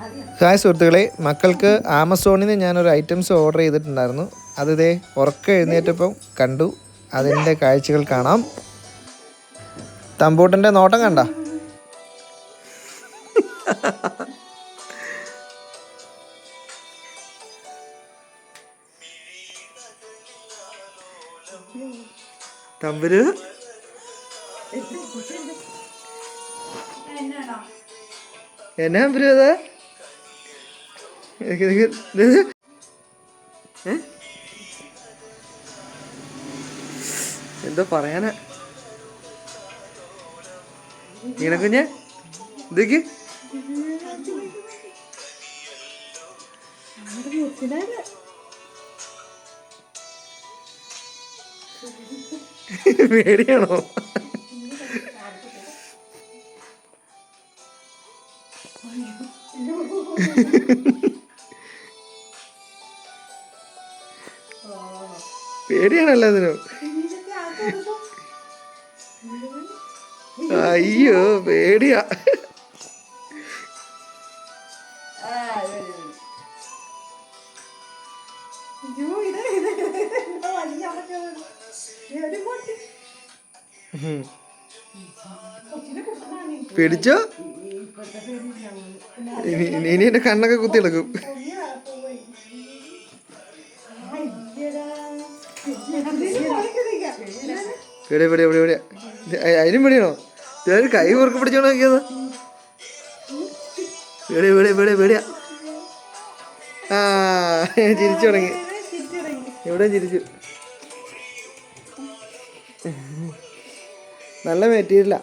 Hi സുഹൃത്തുക്കളെ, മക്കൾക്ക് ആമസോണിൽ നിന്ന് ഞാനൊരു ഐറ്റംസ് ഓർഡർ ചെയ്തിട്ടുണ്ടായിരുന്നു. അത് ഇതേ ഉറക്കം എഴുന്നേറ്റപ്പം കണ്ടു. അതിൻ്റെ കാഴ്ചകൾ കാണാം. തമ്പൂട്ടൻ്റെ നോട്ടം കണ്ട. തമ്പുരു എന്നാ തമ്പുരു അത് എന്തോ പറയാനാ ഇങ്ങനെ കുഞ്ഞെ ഇതൊക്കെ പേടിയാണോ? പേടിയാണല്ലോ അതിനും. അയ്യോ പേടിയാ. പേടിച്ചോ? ഇനി എന്റെ കണ്ണൊക്കെ കുത്തി കിടക്കും. അതിനും പേടിയാണോ? കൈ കുറുക്ക് പിടിച്ചോണ്ട് നോക്കിയത്. പേടിയാ. ആ ചിരിച്ചു തുടങ്ങി. എവിടെ ചിരിച്ചു. നല്ല മെറ്റീരിയലാ.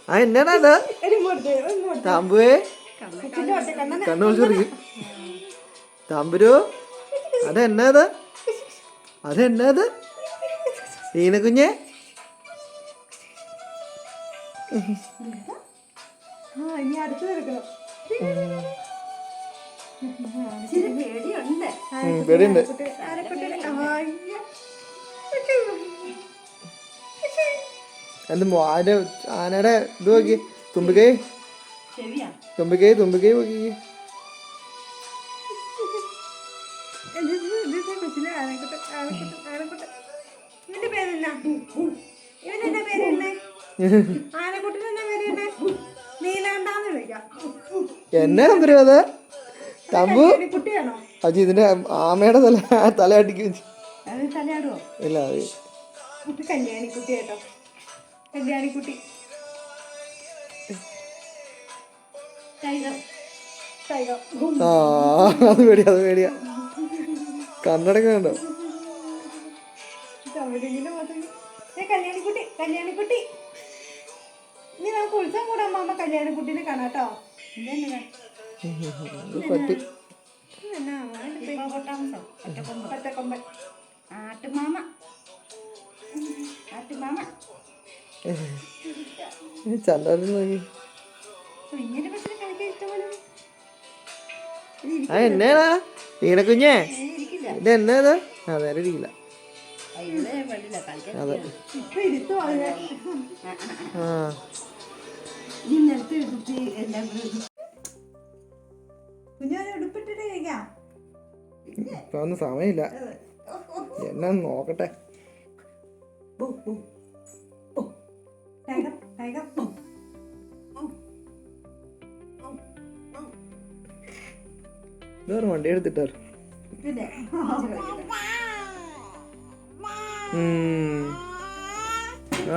ആ എന്നാടാ താമ്പുവേ കണ്ണു വിളിച്ചു. താമ്പുരു അതെന്നാത്? ഈന കുഞ്ഞെ പേടിയുണ്ട്. എന്ത് ആനയുടെ ഇത് നോക്കി. തുമ്പിക്കൈ നോക്കി. എന്നാ നമ്പരും അത്? തമ്പു അജി ഇതിന്റെ ആമയുടെ തലയാട്ടിക്ക് ഇല്ല. കല്യാണിക്കുട്ടി കേട്ടോ, കല്യാണിക്കുട്ടി. ആ അത് പേടിയാ. കണ്ണടക്ക കണ്ടോ? കല്യാണിക്കുട്ടി ഇനി നമുക്ക് ഉത്സവം കൂടെ അമ്മ കല്യാണിക്കുട്ടീനെ കാണാട്ടോ. പറ്റി ചന്ദ്രൻ നോക്കി. ആ എന്നാടാ ഈനക്കുഞ്ഞേ, ഇത് എന്നാത്? ആ നേരെ ഇരിക്കില്ല. അതെ. ആ ഇപ്പൊ ഒന്നും സമയമില്ല. എന്നാ നോക്കട്ടെ. ഇതൊരു വണ്ടി എടുത്തിട്ടാ.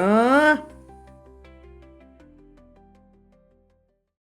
ആ